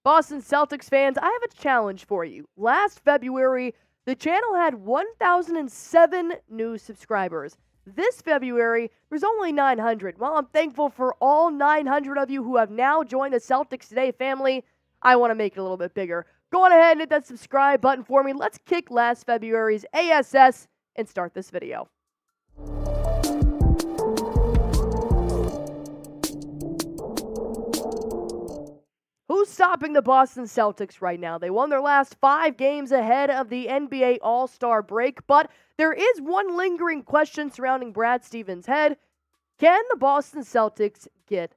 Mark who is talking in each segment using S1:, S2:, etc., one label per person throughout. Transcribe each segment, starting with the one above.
S1: Boston Celtics fans, I have a challenge for you. Last February, the channel had 1,007 new subscribers. This February, there's only 900. Well, I'm thankful for all 900 of you who have now joined the Celtics Today family. I want to make it a little bit bigger. Go on ahead and hit that subscribe button for me. Let's kick last February's ASS and start this video. Who's stopping the Boston Celtics right now? They won their last 5 games ahead of the NBA All-Star break, but there is one lingering question surrounding Brad Stevens' head. Can the Boston Celtics get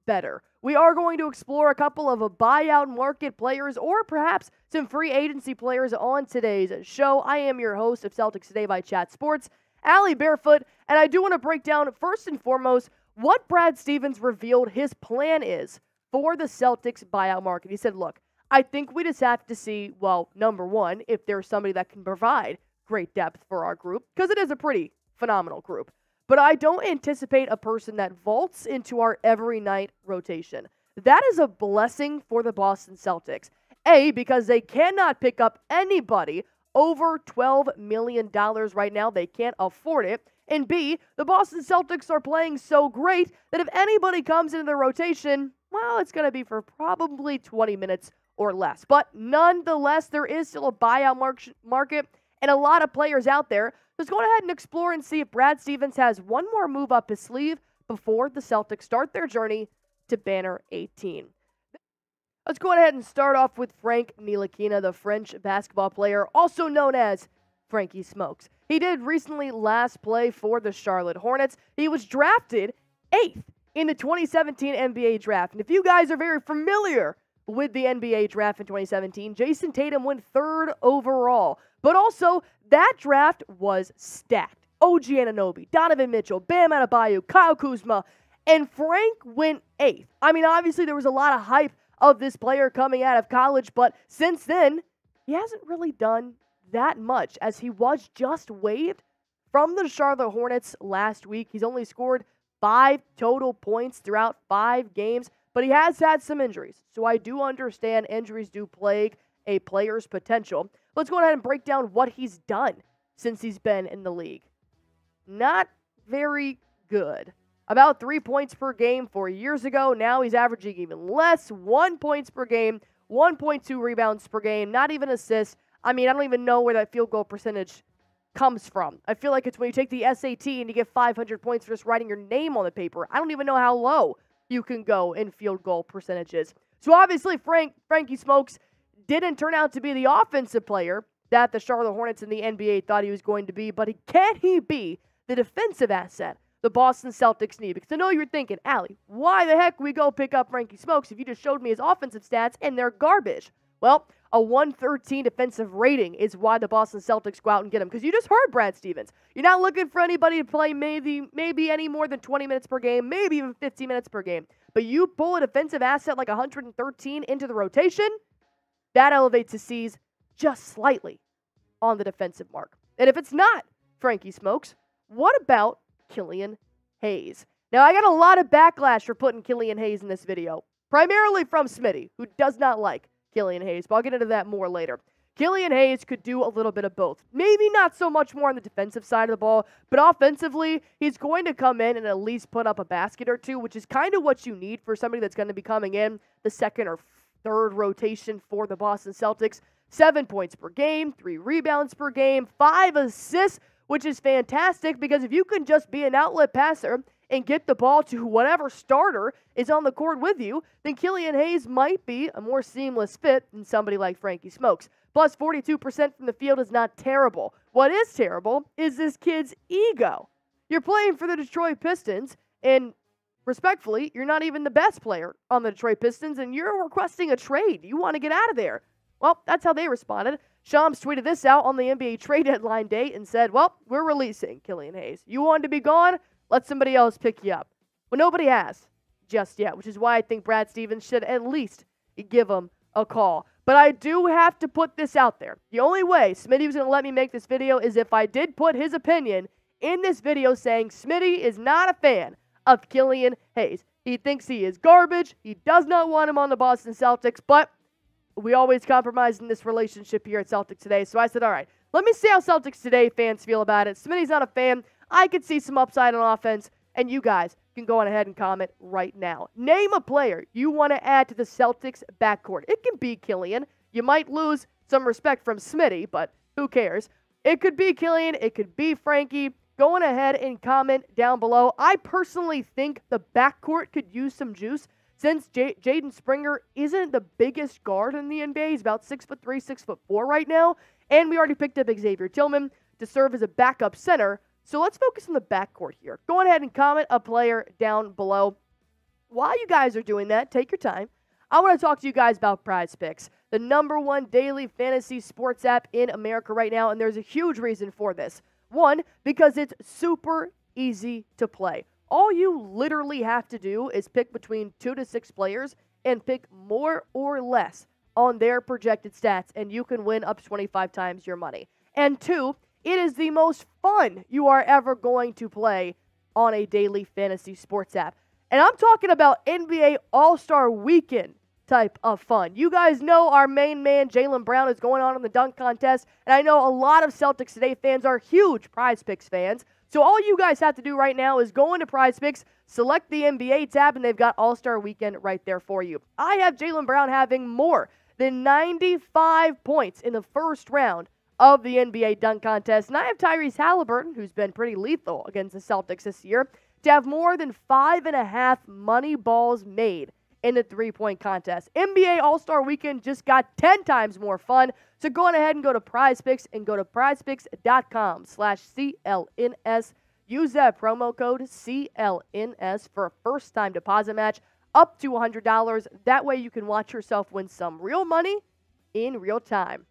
S1: better? We are going to explore a couple of buyout market players or perhaps some free agency players on today's show. I am your host of Celtics Today by Chat Sports, Allie Barefoot, and I do want to break down first and foremost what Brad Stevens revealed his plan is for the Celtics buyout market. He said, look, I think we just have to see, well, number one, if there's somebody that can provide great depth for our group, because it is a pretty phenomenal group. But I don't anticipate a person that vaults into our every night rotation. That is a blessing for the Boston Celtics. A, because they cannot pick up anybody over $12 million right now. They can't afford it. And B, the Boston Celtics are playing so great that if anybody comes into the rotation, well, it's going to be for probably 20 minutes or less. But nonetheless, there is still a buyout market and a lot of players out there. Let's go ahead and explore and see if Brad Stevens has one more move up his sleeve before the Celtics start their journey to Banner 18. Let's go ahead and start off with Frank Ntilikina, the French basketball player, also known as Frankie Smokes. He did recently last play for the Charlotte Hornets. He was drafted 8th in the 2017 NBA draft. And if you guys are very familiar with the NBA draft in 2017, Jason Tatum went 3rd overall. But also, that draft was stacked. OG Anunoby, Donovan Mitchell, Bam Adebayo, Kyle Kuzma, and Frank went 8th. I mean, obviously, there was a lot of hype of this player coming out of college, but since then, he hasn't really done that much, as he was just waived from the Charlotte Hornets last week. He's only scored 5 total points throughout 5 games, but he has had some injuries. So I do understand injuries do plague a player's potential. Let's go ahead and break down what he's done since he's been in the league. Not very good. About 3 points per game 4 years ago. Now he's averaging even less. 1 points per game, 1.2 rebounds per game, not even assists. I mean, I don't even know where that field goal percentage comes from. I feel like it's when you take the SAT and you get 500 points for just writing your name on the paper. I don't even know how low you can go in field goal percentages. So obviously Frankie Smokes didn't turn out to be the offensive player that the Charlotte Hornets in the NBA thought he was going to be, but can he be the defensive asset the Boston Celtics need? Because I know you're thinking, Allie, why the heck would we go pick up Frankie Smokes if you just showed me his offensive stats and they're garbage? Well, a 113 defensive rating is why the Boston Celtics go out and get him. Because you just heard Brad Stevens. You're not looking for anybody to play maybe any more than 20 minutes per game, maybe even 15 minutes per game. But you pull a defensive asset like 113 into the rotation, that elevates his C's just slightly on the defensive mark. And if it's not Frankie Smokes, what about Killian Hayes? Now, I got a lot of backlash for putting Killian Hayes in this video, primarily from Smitty, who does not like Killian Hayes, but I'll get into that more later. Killian Hayes could do a little bit of both. Maybe not so much more on the defensive side of the ball, but offensively, he's going to come in and at least put up a basket or two, which is kind of what you need for somebody that's going to be coming in the second or third rotation for the Boston Celtics. 7 points per game, 3 rebounds per game, 5 assists, which is fantastic because if you can just be an outlet passer and get the ball to whatever starter is on the court with you, then Killian Hayes might be a more seamless fit than somebody like Frankie Smokes. Plus, 42% from the field is not terrible. What is terrible is this kid's ego. You're playing for the Detroit Pistons, and respectfully, you're not even the best player on the Detroit Pistons, and you're requesting a trade. You want to get out of there. Well, that's how they responded. Shams tweeted this out on the NBA trade deadline date and said, well, we're releasing Killian Hayes. You wanted to be gone? Let somebody else pick you up. Well, nobody has just yet, which is why I think Brad Stevens should at least give him a call. But I do have to put this out there. The only way Smitty was going to let me make this video is if I did put his opinion in this video saying Smitty is not a fan of Killian Hayes. He thinks he is garbage. He does not want him on the Boston Celtics, but we always compromise in this relationship here at Celtics Today. So I said, all right, let me see how Celtics Today fans feel about it. Smitty's not a fan. I could see some upside on offense, and you guys can go on ahead and comment right now. Name a player you want to add to the Celtics backcourt. It can be Killian. You might lose some respect from Smitty, but who cares? It could be Killian. It could be Frankie. Go on ahead and comment down below. I personally think the backcourt could use some juice since Jaden Springer isn't the biggest guard in the NBA. He's about 6'3", 6'4" right now. And we already picked up Xavier Tillman to serve as a backup center. So let's focus on the backcourt here. Go ahead and comment a player down below. While you guys are doing that, take your time. I want to talk to you guys about PrizePicks, the #1 daily fantasy sports app in America right now, and there's a huge reason for this. One, because it's super easy to play. All you literally have to do is pick between 2 to 6 players and pick more or less on their projected stats, and you can win up to 25 times your money. And 2, it is the most fun you are ever going to play on a daily fantasy sports app. And I'm talking about NBA All-Star Weekend type of fun. You guys know our main man, Jaylen Brown, is going on in the dunk contest, and I know a lot of Celtics Today fans are huge PrizePicks fans. So all you guys have to do right now is go into PrizePicks, select the NBA tab, and they've got All-Star Weekend right there for you. I have Jaylen Brown having more than 95 points in the first round of the NBA dunk contest, and I have Tyrese Halliburton, who's been pretty lethal against the Celtics this year, to have more than 5.5 money balls made in the three-point contest. NBA All-Star Weekend just got 10 times more fun. So go on ahead and go to PrizePicks and go to prizepicks.com/CLNS. Use that promo code CLNS for a first-time deposit match up to $100. That way you can watch yourself win some real money in real time.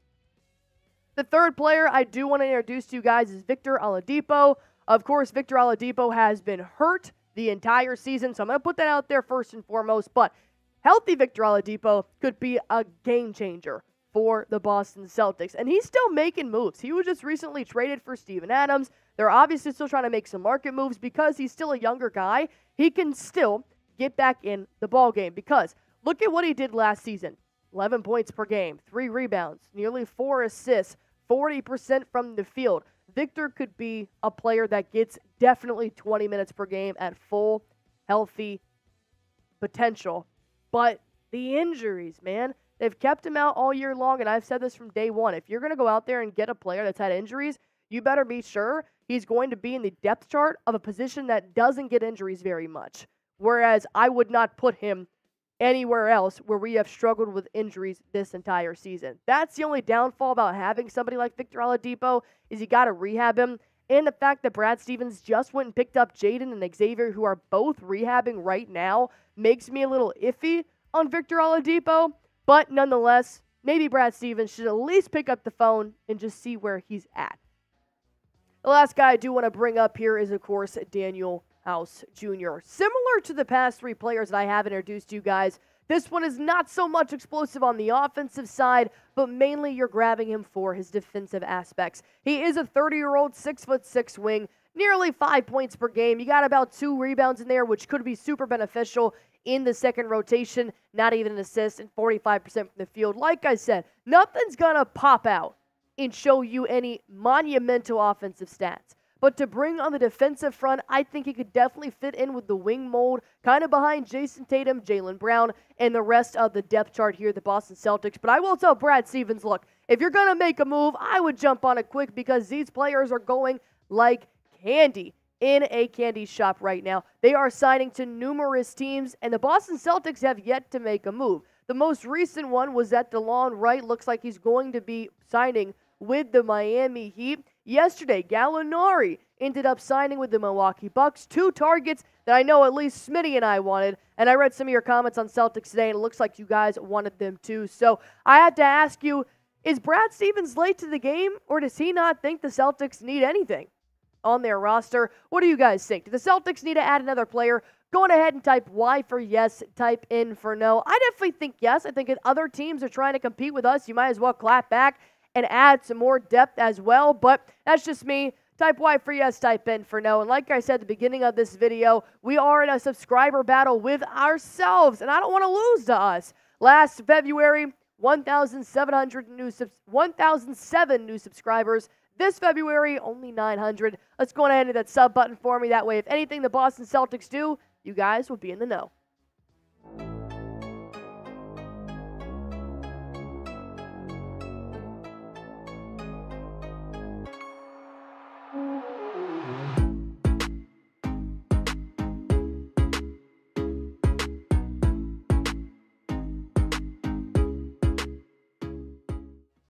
S1: The third player I do want to introduce to you guys is Victor Oladipo. Of course, Victor Oladipo has been hurt the entire season, so I'm going to put that out there first and foremost, but healthy Victor Oladipo could be a game changer for the Boston Celtics, and he's still making moves. He was just recently traded for Steven Adams. They're obviously still trying to make some market moves because he's still a younger guy. He can still get back in the ballgame because look at what he did last season. 11 points per game, 3 rebounds, nearly 4 assists, 40% from the field. Victor could be a player that gets definitely 20 minutes per game at full, healthy potential. But the injuries, man, they've kept him out all year long, and I've said this from day one. If you're going to go out there and get a player that's had injuries, you better be sure he's going to be in the depth chart of a position that doesn't get injuries very much. Whereas I would not put him anywhere else where we have struggled with injuries this entire season. That's the only downfall about having somebody like Victor Oladipo is you got to rehab him. And the fact that Brad Stevens just went and picked up Jaden and Xavier, who are both rehabbing right now, makes me a little iffy on Victor Oladipo. But nonetheless, maybe Brad Stevens should at least pick up the phone and just see where he's at. The last guy I do want to bring up here is, of course, Danuel House Jr. Similar to the past 3 players that I have introduced to you guys, this one is not so much explosive on the offensive side, but mainly you're grabbing him for his defensive aspects. He is a 30-year-old, 6'6" wing, nearly 5 points per game. You got about 2 rebounds in there, which could be super beneficial in the second rotation, not even an assist, and 45% from the field. Like I said, nothing's going to pop out and show you any monumental offensive stats. But to bring on the defensive front, I think he could definitely fit in with the wing mold, kind of behind Jason Tatum, Jaylen Brown, and the rest of the depth chart here at the Boston Celtics. But I will tell Brad Stevens, look, if you're going to make a move, I would jump on it quick because these players are going like candy in a candy shop right now. They are signing to numerous teams, and the Boston Celtics have yet to make a move. The most recent one was that DeLon Wright looks like he's going to be signing with the Miami Heat. Yesterday, Gallinari ended up signing with the Milwaukee Bucks. 2 targets that I know at least Smitty and I wanted. And I read some of your comments on Celtics Today, and it looks like you guys wanted them too. So I had to ask you, is Brad Stevens late to the game, or does he not think the Celtics need anything on their roster? What do you guys think? Do the Celtics need to add another player? Go on ahead and type Y for yes, type in for no. I definitely think yes. I think if other teams are trying to compete with us, you might as well clap back and add some more depth as well, but that's just me. Type Y for yes, type in for no. And like I said at the beginning of this video, we are in a subscriber battle with ourselves, and I don't want to lose to us. Last February, 1,007 new subscribers. This February, only 900. Let's go ahead and hit that sub button for me. That way, if anything the Boston Celtics do, you guys will be in the know.